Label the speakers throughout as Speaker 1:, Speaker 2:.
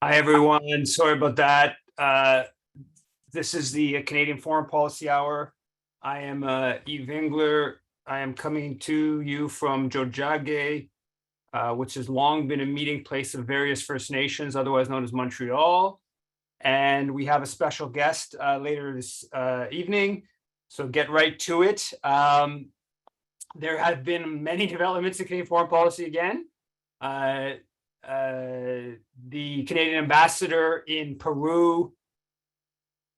Speaker 1: Hi, everyone. Sorry about that. This is the Canadian Foreign Policy Hour. I am Yves Engler. I am coming to you from Jojage, which has long been a meeting place of various First Nations, otherwise known as Montreal. And we have a special guest later this evening, so get right to it. There have been many developments in Canadian foreign policy again. The Canadian ambassador in Peru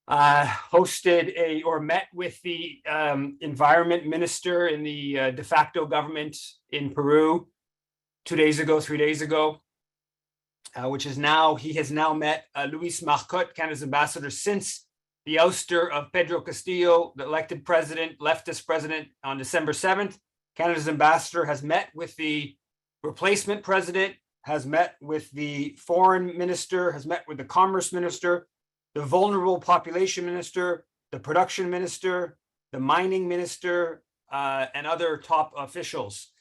Speaker 1: hosted or met with the environment minister in the de facto government in Peru 3 days ago, which is now, he has now met Luis Marcotte, Canada's ambassador, since the ouster of Pedro Castillo, the elected president, leftist president, on December 7th. Canada's ambassador has met with the replacement president, has met with the foreign minister, has met with the commerce minister, the vulnerable population minister, the production minister, the mining minister, and other top officials.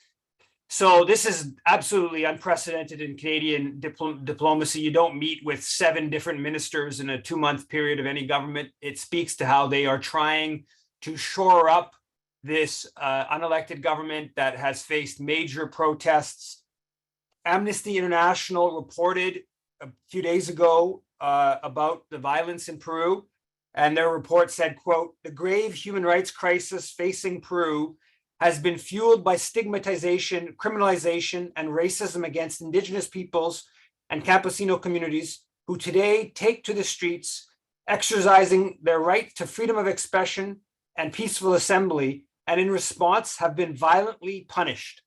Speaker 1: So this is absolutely unprecedented in Canadian diplomacy. You don't meet with 7 different ministers in a 2-month period of any government. It speaks to how they are trying to shore up this unelected government that has faced major protests. Amnesty International reported a few days ago about the violence in Peru, and their report said, quote, "The grave human rights crisis facing Peru has been fueled by stigmatization, criminalization, and racism against Indigenous peoples and Campesino communities who today take to the streets, exercising their right to freedom of expression and peaceful assembly, and in response have been violently punished."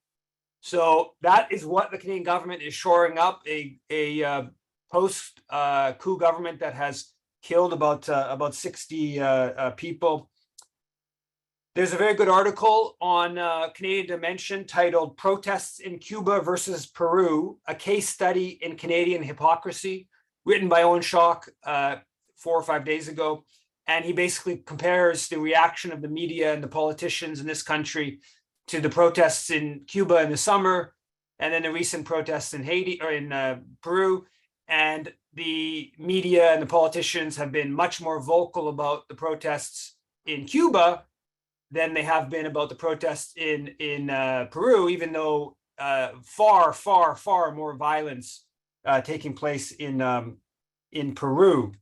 Speaker 1: So that is what the Canadian government is shoring up, a post-coup government that has killed about 60 people. There's a very good article on Canadian Dimension titled "Protests in Cuba versus Peru, a case study in Canadian hypocrisy," written by Owen Schock 4 or 5 days ago. And he basically compares the reaction of the media and the politicians in this country to the protests in Cuba in the summer, and then the recent protests in Haiti or in Peru. And the media and the politicians have been much more vocal about the protests in Cuba than they have been about the protests in Peru, even though far more violence taking place in Peru.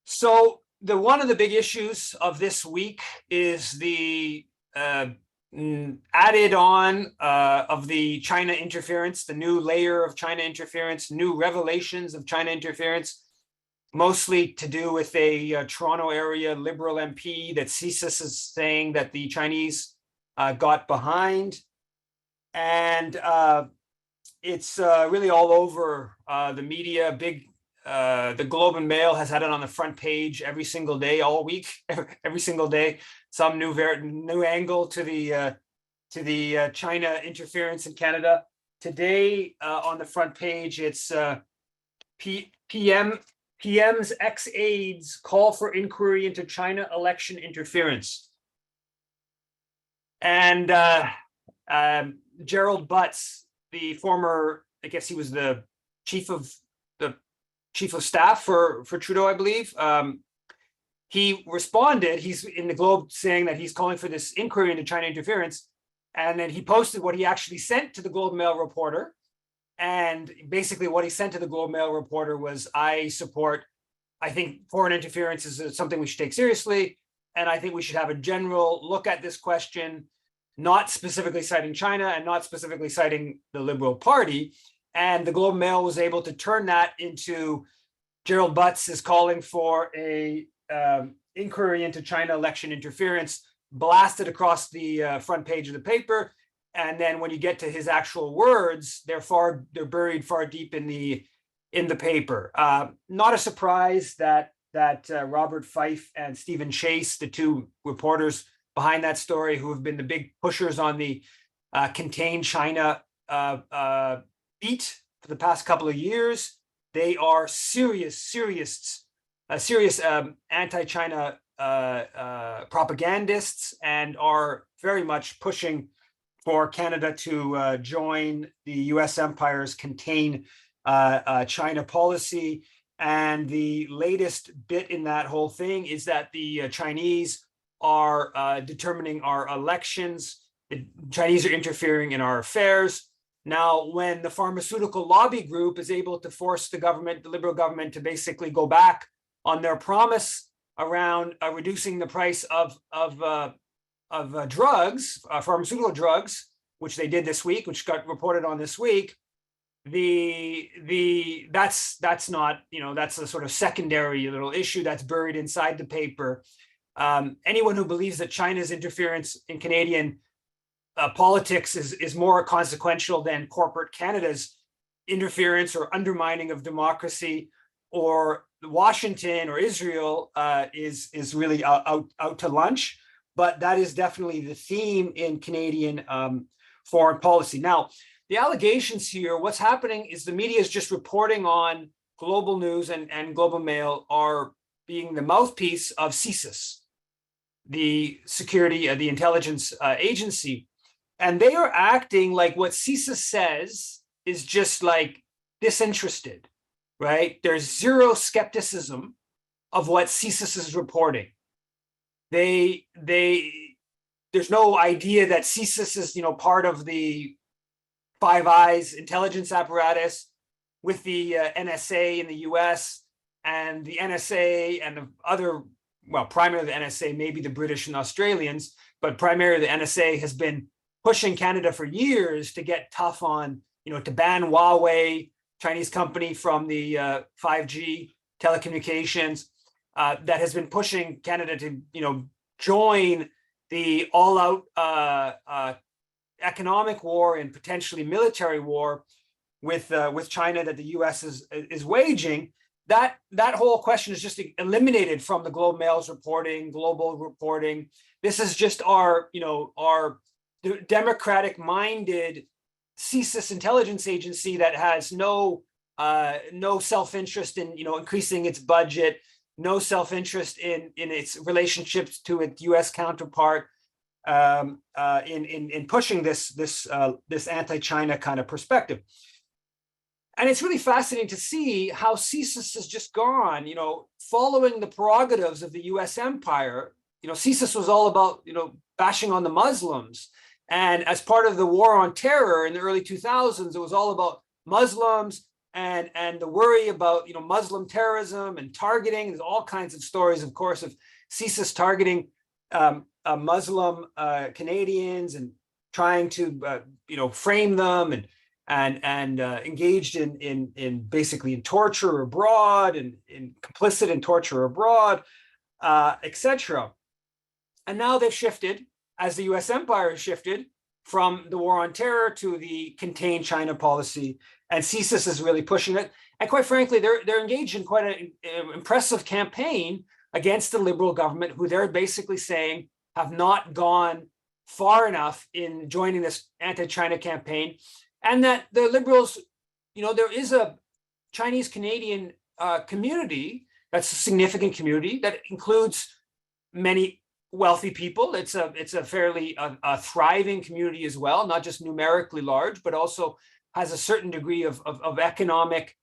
Speaker 1: So one of the big issues of this week is the added on of the China interference, the new layer of China interference, new revelations of China interference, mostly to do with a Toronto area Liberal MP that CSIS is saying that the Chinese got behind. And it's really all over the media. The Globe and Mail has had it on the front page every single day, all week, every single day, some new angle to the China interference in Canada. Today on the front page, it's PM's ex-aides call for inquiry into China election interference. And Gerald Butts, the former, I guess he was the chief of staff for Trudeau, I believe. He responded, he's in the Globe saying that he's calling for this inquiry into China interference. And then he posted what he actually sent to the Globe Mail reporter. And basically what he sent to the Globe Mail reporter was, I think foreign interference is something we should take seriously. And I think we should have a general look at this question, not specifically citing China and not specifically citing the Liberal Party. And the Globe Mail was able to turn that into Gerald Butts is calling for a inquiry into China election interference, blasted across the front page of the paper. And then when you get to his actual words, they're buried far deep in the paper. Not a surprise that Robert Fife and Stephen Chase, the 2 reporters behind that story, who have been the big pushers on the contain China beat for the past couple of years, they are serious anti-China propagandists and are very much pushing for Canada to join the US empire's contain China policy. And the latest bit in that whole thing is that the Chinese are determining our elections. The Chinese are interfering in our affairs. Now, when the pharmaceutical lobby group is able to force the government, the liberal government, to basically go back on their promise around reducing the price of drugs, pharmaceutical drugs, which they did this week, which got reported on this week, that's not, that's a sort of secondary little issue that's buried inside the paper. Anyone who believes that China's interference in Canadian politics is more consequential than corporate Canada's interference or undermining of democracy, or Washington or Israel, is really out to lunch. But that is definitely the theme in Canadian foreign policy. Now, the allegations here, what's happening is the media is just reporting on Global News and Global Mail are being the mouthpiece of CSIS, the the intelligence agency. And they are acting like what CSIS says is just like disinterested, right? There's zero skepticism of what CSIS is reporting. There's no idea that CSIS is, part of the Five Eyes intelligence apparatus with the NSA in the US, and the NSA and the other, well, primarily the NSA, maybe the British and Australians, but primarily the NSA has been pushing Canada for years to get tough on, to ban Huawei, Chinese company, from the 5G telecommunications, that has been pushing Canada to, join the all-out economic war and potentially military war with China that the U.S. is waging. That whole question is just eliminated from the Globe Mail's reporting, global reporting. This is just our democratic-minded CSIS intelligence agency that has no self-interest in increasing its budget, no self-interest in its relationships to its U.S. counterpart, in pushing this anti-China kind of perspective. And it's really fascinating to see how CSIS has just gone, following the prerogatives of the U.S. empire. CSIS was all about, bashing on the Muslims. And as part of the war on terror in the early 2000s, it was all about Muslims and the worry about, Muslim terrorism and targeting. There's all kinds of stories, of course, of CSIS targeting Muslim Canadians and trying to, frame them and engaged in basically in torture abroad and complicit in torture abroad, etc. And now they've shifted, as the U.S. empire has shifted from the war on terror to the contained China policy, and CSIS is really pushing it. And quite frankly, they're engaged in quite an impressive campaign against the Liberal government, who they're basically saying have not gone far enough in joining this anti-China campaign, and that the Liberals, there is a Chinese Canadian community that's a significant community that includes many wealthy people. It's a fairly thriving community as well, not just numerically large, but also has a certain degree of economic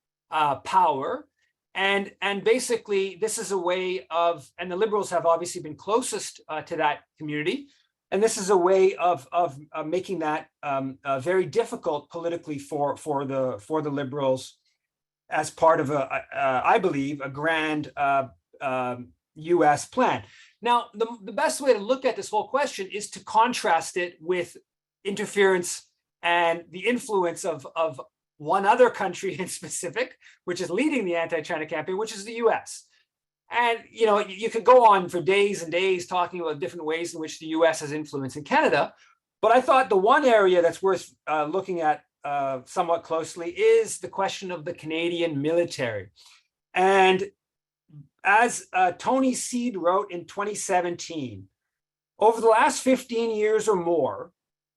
Speaker 1: power. And basically, this is a way of, and the Liberals have obviously been closest to that community, and this is a way of making that very difficult politically for the Liberals, as part of I believe, a grand U.S. plan. Now, the best way to look at this whole question is to contrast it with interference and the influence of one other country in specific, which is leading the anti-China campaign, which is the U.S. And, you could go on for days and days talking about different ways in which the U.S. has influence in Canada. But I thought the one area that's worth looking at somewhat closely is the question of the Canadian military. And as Tony Seed wrote in 2017, over the last 15 years or more,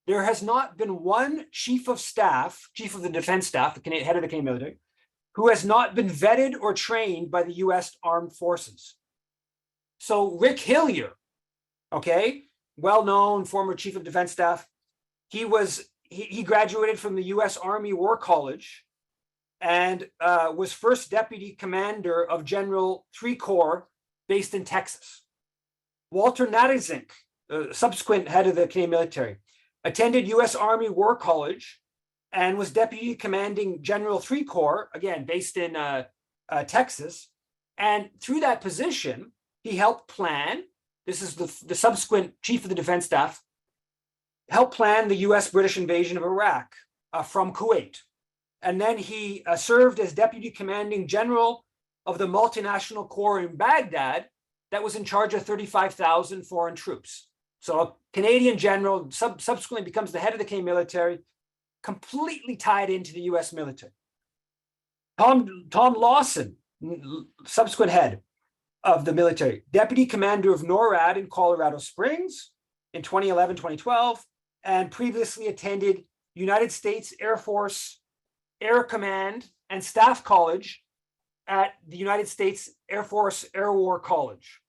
Speaker 1: there has not been one chief of the defense staff, the head of the Canadian military, who has not been vetted or trained by the U.S. Armed Forces. So Rick Hillier, well-known former chief of defense staff, he graduated from the U.S. Army War College, and was first deputy commander of General 3 Corps based in Texas. Walter Natizink, subsequent head of the Canadian military, attended U.S. Army War College and was deputy commanding General 3 Corps, again, based in Texas. And through that position, he helped plan, this is the subsequent chief of the defense staff, helped plan the U.S.-British invasion of Iraq from Kuwait. And then he served as deputy commanding general of the multinational corps in Baghdad that was in charge of 35,000 foreign troops. So a Canadian general subsequently becomes the head of the Canadian military, completely tied into the U.S. military. Tom Lawson, subsequent head of the military, deputy commander of NORAD in Colorado Springs in 2011, 2012, and previously attended United States Air Force Air Command and Staff College at the United States Air Force Air War College.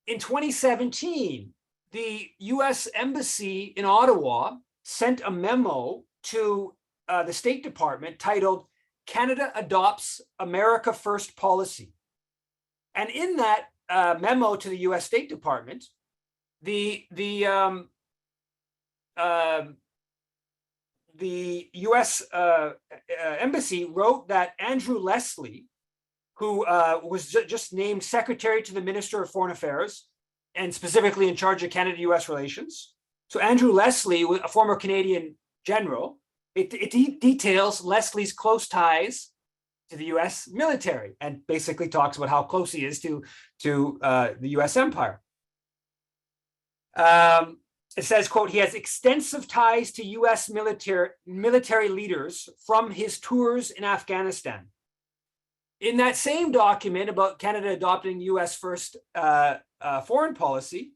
Speaker 1: In 2017, the U.S. Embassy in Ottawa sent a memo to the State Department titled Canada Adopts America First Policy. And in that memo to the U.S. State Department, the U.S. Embassy wrote that Andrew Leslie, who was just named secretary to the Minister of Foreign Affairs and specifically in charge of Canada-U.S. relations. So Andrew Leslie, a former Canadian general, it details Leslie's close ties to the U.S. military and basically talks about how close he is to the U.S. empire. It says, quote, he has extensive ties to U.S. military leaders from his tours in Afghanistan. In that same document about Canada adopting U.S. first foreign policy,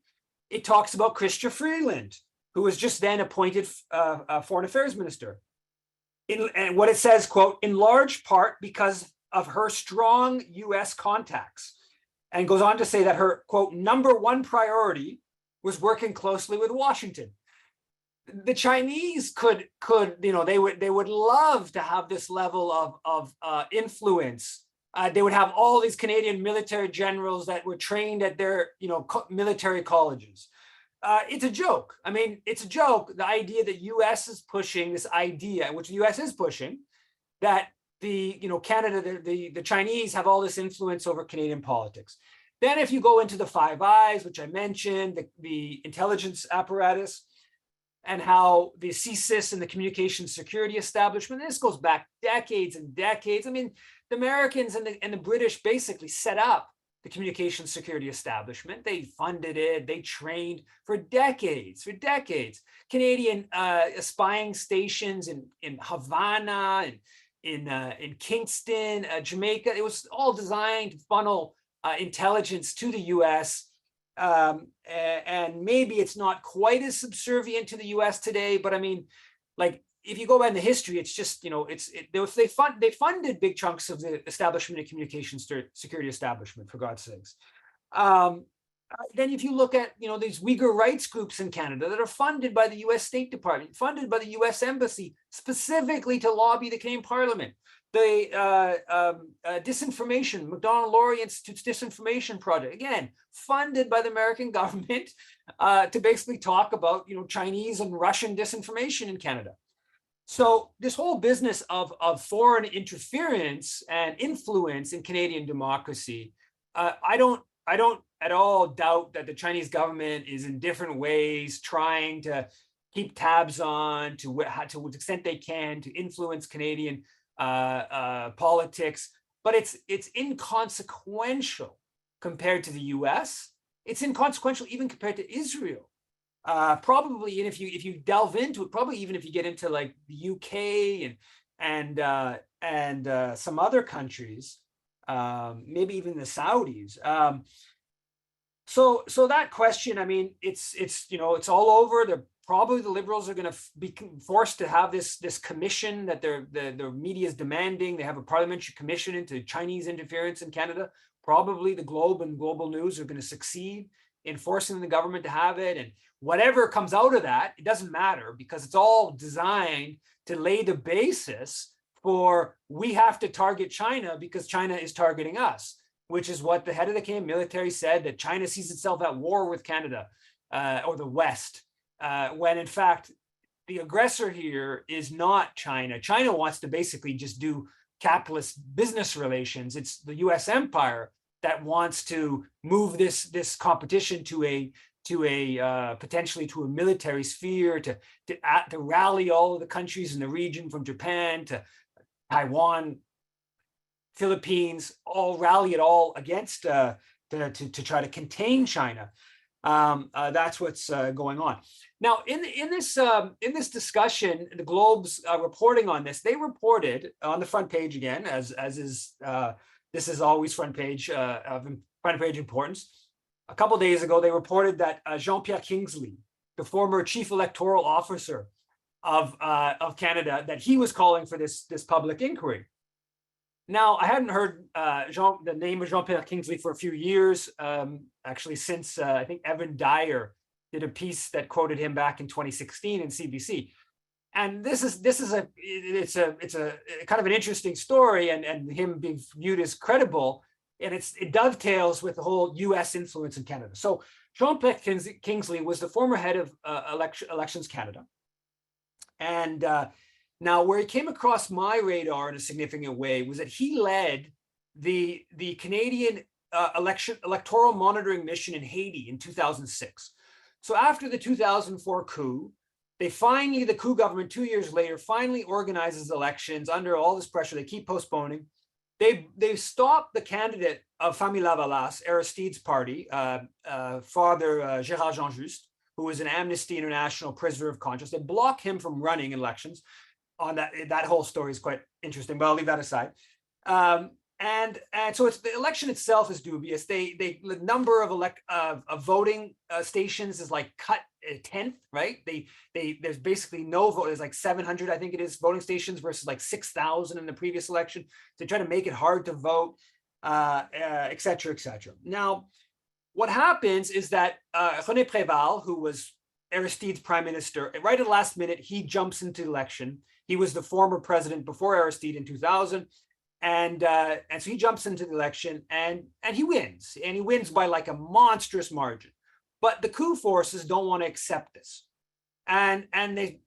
Speaker 1: it talks about Chrystia Freeland, who was just then appointed foreign affairs minister. And what it says, quote, in large part because of her strong U.S. contacts, and goes on to say that her, quote, number one priority was working closely with Washington. The Chinese could they would love to have this level of influence. They would have all these Canadian military generals that were trained at their military colleges. It's a joke. I mean, it's a joke. The idea that U.S. is pushing this idea, which the U.S. is pushing, that Canada, the Chinese have all this influence over Canadian politics. Then if you go into the Five Eyes, which I mentioned, the intelligence apparatus, and how the CSIS and the communications security establishment, this goes back decades and decades. I mean, the Americans and the British basically set up the communications security establishment. They funded it, they trained for decades. Canadian spying stations in Havana and in Kingston, Jamaica, it was all designed to funnel intelligence to the U.S. And maybe it's not quite as subservient to the U.S. today, but I mean, like, if you go by the history, it's just, they funded big chunks of the establishment of communications security establishment, for God's sakes. Then if you look at, these Uyghur rights groups in Canada that are funded by the U.S. State Department, funded by the U.S. Embassy, specifically to lobby the Canadian Parliament. The disinformation, Macdonald-Laurier Institute's disinformation project, again, funded by the American government to basically talk about, Chinese and Russian disinformation in Canada. So this whole business of foreign interference and influence in Canadian democracy, I don't at all doubt that the Chinese government is in different ways trying to keep tabs on to what extent they can to influence Canadian politics, but it's inconsequential compared to the U.S. It's inconsequential even compared to Israel. Probably, and if you delve into it, probably even if you get into like the UK and some other countries, maybe even the Saudis. So that question, I mean, it's all over. Probably the Liberals are going to be forced to have this commission that the media is demanding. They have a parliamentary commission into Chinese interference in Canada. Probably the Globe and Global News are going to succeed in forcing the government to have it. And whatever comes out of that, it doesn't matter because it's all designed to lay the basis for we have to target China because China is targeting us, which is what the head of the Canadian military said, that China sees itself at war with Canada or the West, when in fact, the aggressor here is not China. China wants to basically just do capitalist business relations. It's the US empire that wants to move this competition to a potentially to a military sphere, to rally all of the countries in the region, from Japan to Taiwan, Philippines, all rally it all against to try to contain China. That's what's going on now in this discussion. The Globe's reporting on this. They reported on the front page again, as is this is always front page importance. A couple of days ago, they reported that Jean-Pierre Kingsley, the former chief electoral officer of Canada, that he was calling for this public inquiry. Now, I hadn't heard the name of Jean-Pierre Kingsley for a few years, actually since I think Evan Dyer did a piece that quoted him back in 2016 in CBC. And this is a kind of an interesting story, and him being viewed as credible, and it dovetails with the whole U.S. influence in Canada. So Jean-Pierre Kingsley was the former head of Elections Canada, and now, where he came across my radar in a significant way was that he led the Canadian electoral monitoring mission in Haiti in 2006. So after the 2004 coup, the coup government 2 years later finally organizes elections under all this pressure. They keep postponing. They stopped the candidate of Famille Lavalas, Aristide's party, Father Gérard Jean-Just, who was an Amnesty International prisoner of conscience. They block him from running elections. On that whole story is quite interesting, but I'll leave that aside. And so it's the election itself is dubious. The number of voting stations is like cut a tenth, right? There's basically no vote. There's like 700, I think it is, voting stations versus like 6,000 in the previous election. They try to make it hard to vote, et cetera, et cetera. Now, what happens is that René Préval, who was Aristide's prime minister, right at the last minute, he jumps into the election. He was the former president before Aristide in 2000. And so he jumps into the election and he wins. And he wins by like a monstrous margin. But the coup forces don't want to accept this. And they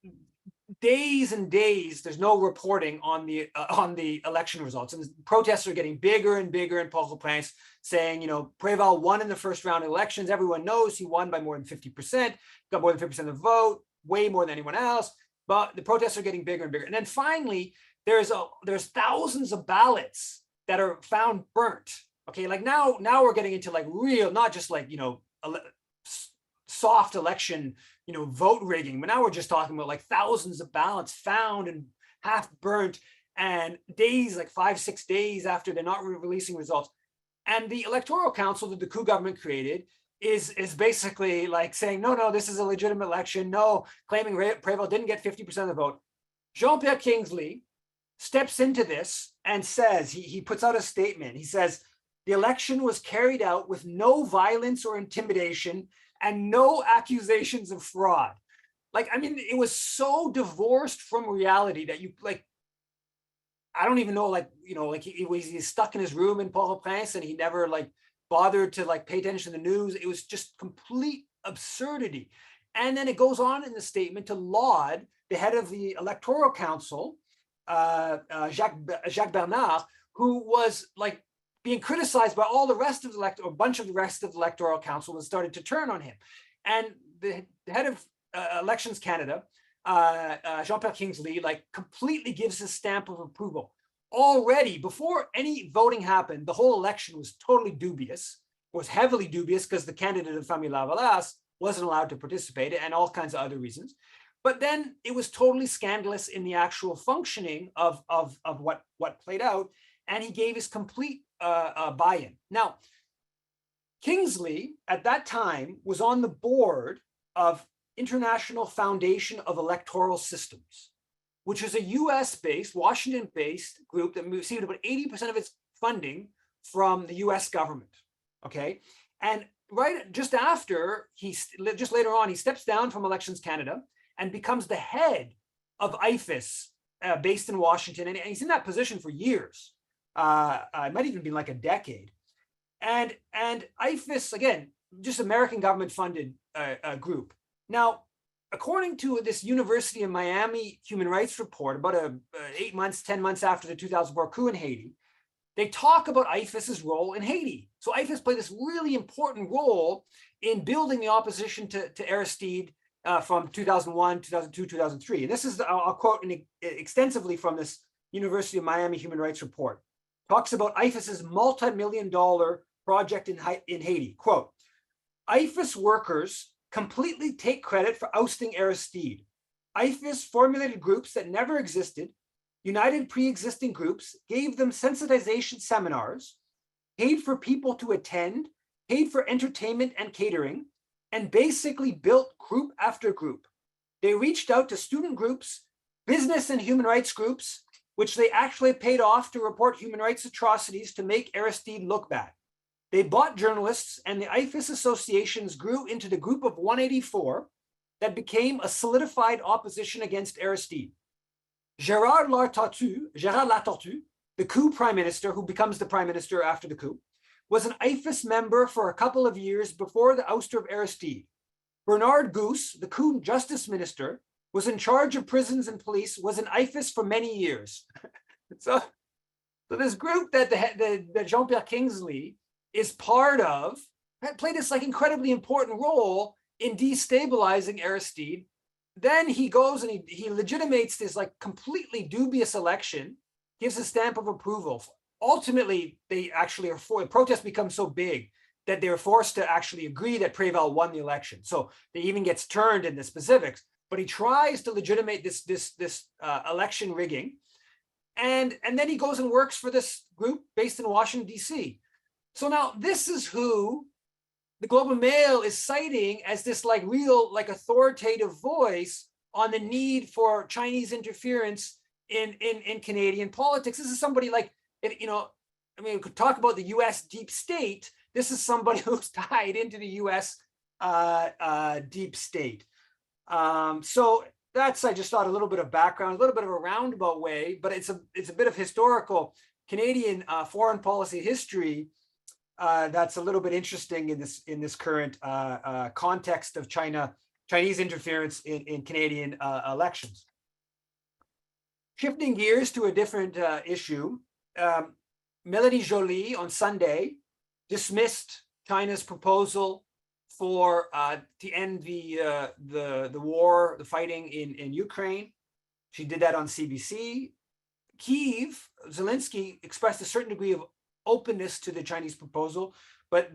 Speaker 1: days and days, there's no reporting on the election results. And protests are getting bigger and bigger in Port-au-Prince, saying, Préval won in the first round of elections. Everyone knows he won by more than 50%, got more than 50% of the vote, way more than anyone else. But the protests are getting bigger and bigger. And then finally, there's thousands of ballots that are found burnt. Okay, like now we're getting into like real, not just like, soft election, vote rigging, but now we're just talking about like thousands of ballots found and half burnt, and days, like 5-6 days after they're not releasing results. And the electoral council that the coup government created is basically like saying, no, this is a legitimate election. No, claiming Préval didn't get 50% of the vote. Jean-Pierre Kingsley steps into this and says, he puts out a statement. He says, the election was carried out with no violence or intimidation and no accusations of fraud. Like, I mean, it was so divorced from reality that I don't even know, he's stuck in his room in Port-au-Prince and he never bothered to pay attention to the news. It was just complete absurdity. And then it goes on in the statement to laud the head of the electoral council, Jacques Bernard, who was being criticized by all the rest of the a bunch of the rest of the electoral council, and started to turn on him. And the head of Elections Canada, Jean-Pierre Kingsley, completely gives his stamp of approval. Already, before any voting happened, the whole election was totally dubious, was heavily dubious because the candidate of Famille Lavalas wasn't allowed to participate, and all kinds of other reasons. But then it was totally scandalous in the actual functioning of what played out, and he gave his complete buy-in. Now, Kingsley at that time was on the board of International Foundation of Electoral Systems, which is a US-based, Washington-based group that received about 80% of its funding from the US government, okay? And just later on, he steps down from Elections Canada and becomes the head of IFES, based in Washington, and he's in that position for years. It might even be like a decade. And IFES, again, just American government funded group. Now, according to this University of Miami human rights report, about 8 months, 10 months after the 2004 coup in Haiti, they talk about IFES's role in Haiti. So IFES played this really important role in building the opposition to Aristide from 2001, 2002, 2003. And this is, I'll quote extensively from this University of Miami human rights report. Talks about IFES's multi-million-dollar project in Haiti. Quote, IFES workers completely take credit for ousting Aristide. IFES formulated groups that never existed, united pre-existing groups, gave them sensitization seminars, paid for people to attend, paid for entertainment and catering, and basically built group after group. They reached out to student groups, business and human rights groups, which they actually paid off to report human rights atrocities to make Aristide look bad. They bought journalists, and the IFES associations grew into the group of 184 that became a solidified opposition against Aristide. Gérard Latortue, the coup prime minister, who becomes the prime minister after the coup, was an IFES member for a couple of years before the ouster of Aristide. Bernard Goose, the coup justice minister, was in charge of prisons and police, was in IFES for many years. So this group that Jean-Pierre Kingsley is part of played this like incredibly important role in destabilizing Aristide. Then he goes and he legitimates this like completely dubious election, gives a stamp of approval. Ultimately, they actually are the protests become so big that they're forced to actually agree that Préval won the election. So they even gets turned in the specifics, but he tries to legitimate this election rigging. And then he goes and works for this group based in Washington, D.C. So now this is who the Globe and Mail is citing as this like real like authoritative voice on the need for Chinese interference in Canadian politics. This is somebody like, you know, I mean, we could talk about the U.S. deep state. This is somebody who's tied into the U.S. Deep state. So that's, I just thought, a little bit of background, a little bit of a roundabout way, but it's a bit of historical Canadian foreign policy history that's a little bit interesting in this current context of Chinese interference in Canadian elections. Shifting gears to a different issue, Mélanie Joly on Sunday dismissed China's proposal for to end the war, the fighting in Ukraine. She did that on CBC. Kyiv, Zelensky expressed a certain degree of openness to the Chinese proposal, but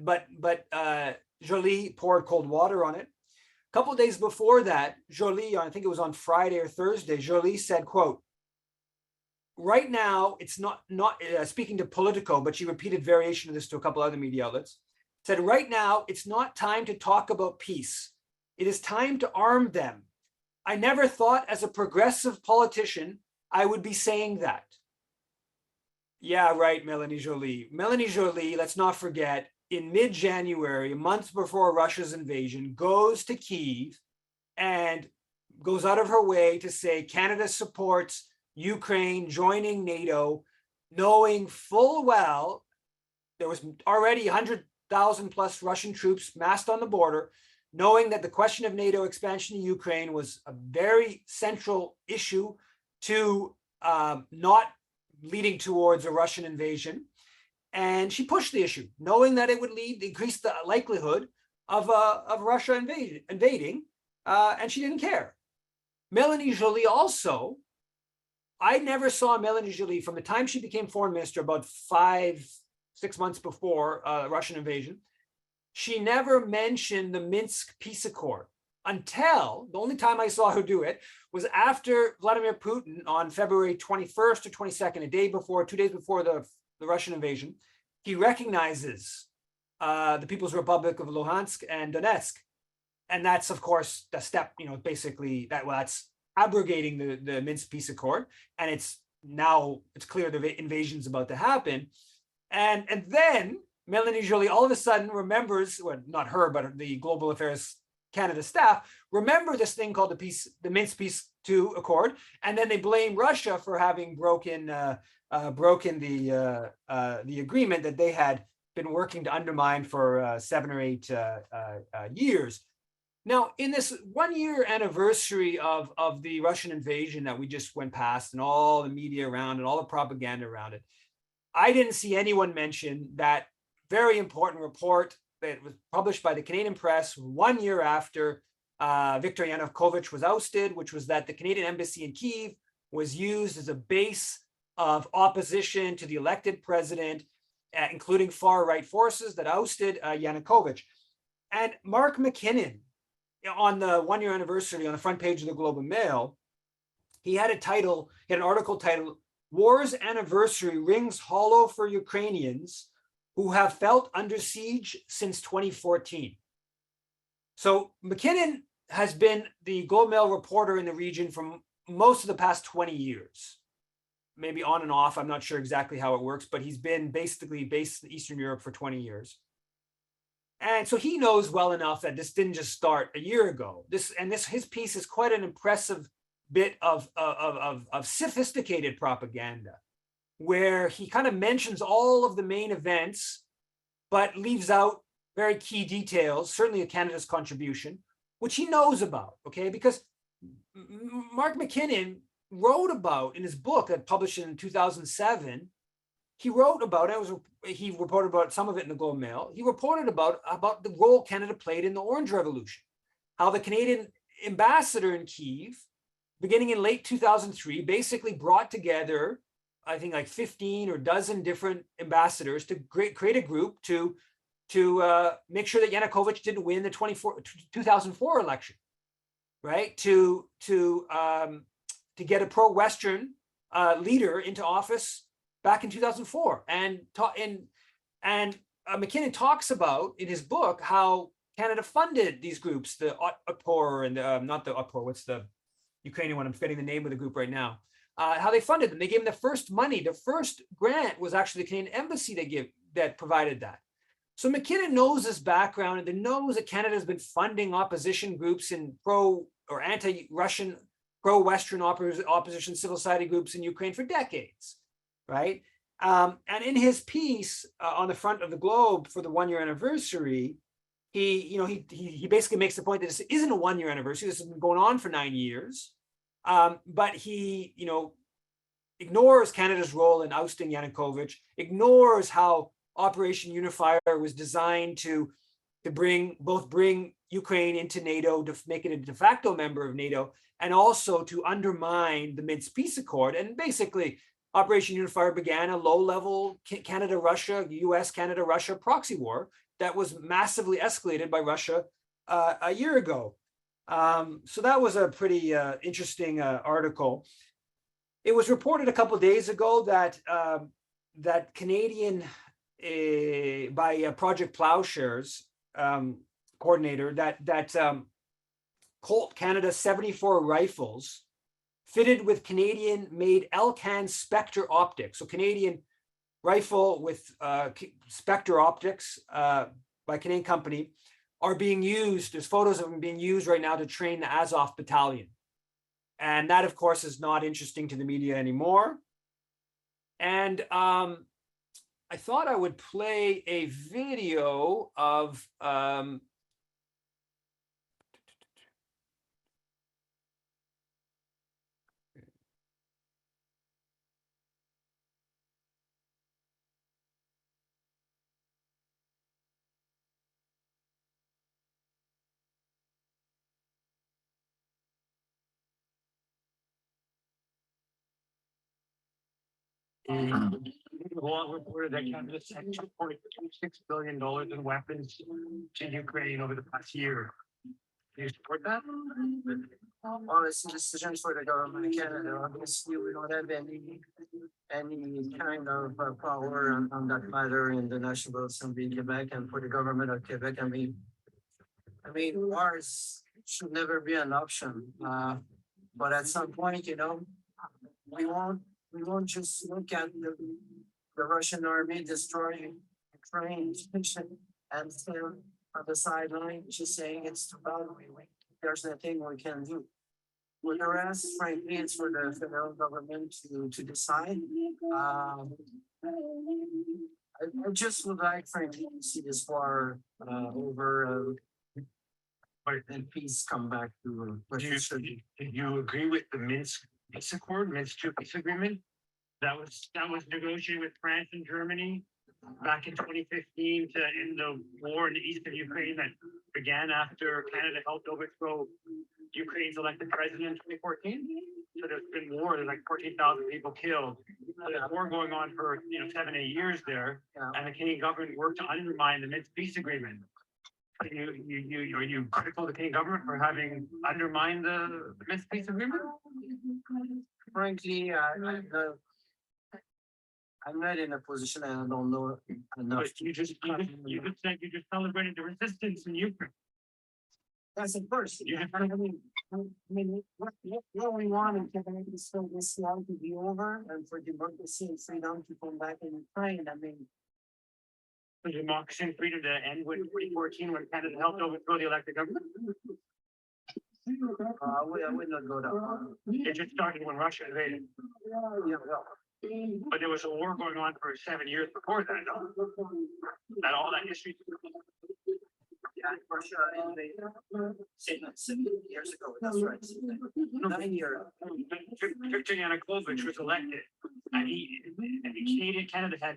Speaker 1: Joly poured cold water on it. A couple of days before that, Joly, I think it was on Friday or Thursday, Joly said, quote, right now, it's not speaking to Politico, but she repeated variation of this to a couple other media outlets, said, right now, it's not time to talk about peace. It is time to arm them. I never thought as a progressive politician, I would be saying that. Yeah, right, Mélanie Joly. Mélanie Joly, let's not forget, in mid-January, a month before Russia's invasion, goes to Kyiv and goes out of her way to say Canada supports Ukraine joining NATO, knowing full well there was already 100,000 plus Russian troops massed on the border, knowing that the question of NATO expansion in Ukraine was a very central issue to not leading towards a Russian invasion. And she pushed the issue, knowing that it would increase the likelihood of Russia invading, and she didn't care. Mélanie Joly also, I never saw Mélanie Joly from the time she became foreign minister, about 5-6 months before Russian invasion. She never mentioned the Minsk peace accord until the only time I saw her do it was after Vladimir Putin on February 21st or 22nd, 2 days before the Russian invasion. He recognizes the People's Republic of Luhansk and Donetsk. And that's, of course, the step, basically that's abrogating the Minsk peace accord. And it's clear the invasion's about to happen. And then Mélanie Joly all of a sudden remembers, well, not her, but the Global Affairs Canada staff, remember this thing called the Minsk peace to accord, and then they blame Russia for having broken the agreement that they had been working to undermine for 7 or 8 years. Now, in this 1-year anniversary of the Russian invasion that we just went past, and all the media around and all the propaganda around it, I didn't see anyone mention that very important report that was published by the Canadian press 1 year after Viktor Yanukovych was ousted, which was that the Canadian embassy in Kyiv was used as a base of opposition to the elected president, including far-right forces that ousted Yanukovych. And Mark McKinnon, on the 1-year anniversary, on the front page of the Globe and Mail, he had an article titled, "War's Anniversary Rings Hollow for Ukrainians Who Have Felt Under Siege Since 2014. So McKinnon has been the Globe and Mail reporter in the region for most of the past 20 years. Maybe on and off, I'm not sure exactly how it works, but he's been basically based in Eastern Europe for 20 years. And so he knows well enough that this didn't just start a year ago. His piece is quite an impressive bit of sophisticated propaganda, where he kind of mentions all of the main events, but leaves out very key details, certainly Canada's contribution, which he knows about, okay? Because Mark McKinnon wrote about in his book that published in 2007, he wrote about it. He reported about some of it in the Globe and Mail. He reported about the role Canada played in the Orange Revolution, how the Canadian ambassador in Kyiv, beginning in late 2003, basically brought together, I think, like 15 or dozen different ambassadors to create a group to make sure that Yanukovych didn't win the 2004 election, right? To get a pro-Western leader into office back in 2004. And McKinnon talks about in his book how Canada funded these groups, the Otpor and not the Otpor, what's the Ukrainian one? I'm forgetting the name of the group right now. How they funded them. They gave them the first money. The first grant was actually the Canadian embassy that provided that. So McKinnon knows his background and knows that Canada has been funding opposition groups in pro or anti-Russian, pro-Western opposition civil society groups in Ukraine for decades, right? And in his piece on the front of the Globe for the 1-year anniversary, he basically makes the point that this isn't a 1-year anniversary. This has been going on for 9 years. But he, ignores Canada's role in ousting Yanukovych, ignores how Operation Unifier was designed to bring Ukraine into NATO, to make it a de facto member of NATO, and also to undermine the Minsk peace accord. And basically, Operation Unifier began a low-level Canada-Russia, US-Canada-Russia proxy war that was massively escalated by Russia a year ago. So that was a pretty interesting article. It was reported a couple of days ago that Canadian, by Project Plowshares coordinator, that Colt Canada 74 rifles fitted with Canadian-made Elcan Spectre optics. So Canadian rifle with Spectre optics by Canadian company are being used. There's photos of them being used right now to train the Azov battalion. And that, of course, is not interesting to the media anymore. And I thought I would play a video of
Speaker 2: Long reported that Canada sent $2.26 billion in weapons to Ukraine over the past year. Do you support that?
Speaker 3: Well, it's a decision for the government of Canada. Obviously, we don't have any kind of power on that matter in the National Assembly in Quebec, and for the government of Quebec, I mean, wars should never be an option. But at some point, we won't just look at the Russian army destroying Ukraine and stand on the sideline just saying it's too bad. There's nothing we can do. For the rest, frankly, it's for the federal government to decide. I just would like frankly to see this war over and peace come back to what
Speaker 2: Do
Speaker 3: it should be.
Speaker 2: you agree with the Minsk peace accord, Minsk II peace agreement? That was negotiated with France and Germany back in 2015 to end the war in the east of Ukraine that began after Canada helped overthrow Ukraine's elected president in 2014. So there's been war, there's like 14,000 people killed. So there's war going on for 7-8 years there,
Speaker 3: Yeah.
Speaker 2: and the Canadian government worked to undermine the Minsk peace agreement. Are you critical of the Canadian government for having undermined the Minsk peace agreement?
Speaker 3: Frankly, I'm not in a position and I don't know enough.
Speaker 2: But you just said you just celebrated the resistance in Ukraine.
Speaker 3: That's of course.
Speaker 2: You just-
Speaker 3: What we want in Quebec is for this war to be over and for democracy and freedom to come back in Ukraine. I mean,
Speaker 2: For democracy and freedom to end with 2014 when Canada helped overthrow the elected government.
Speaker 3: I would not go that far.
Speaker 2: It just started when Russia invaded.
Speaker 3: Yeah, well,
Speaker 2: But there was a war going on for 7 years before that. No? That all that history.
Speaker 3: yeah, Russia invaded 7 years ago. That's right. 9 years.
Speaker 2: Viktor Yanukovych was elected, and Canada had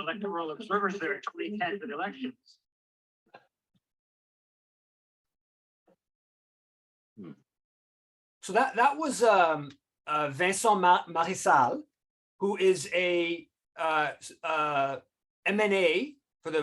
Speaker 2: electoral observers there in 2010 for the elections.
Speaker 1: So that was Vincent Marissal, who is a MNA for the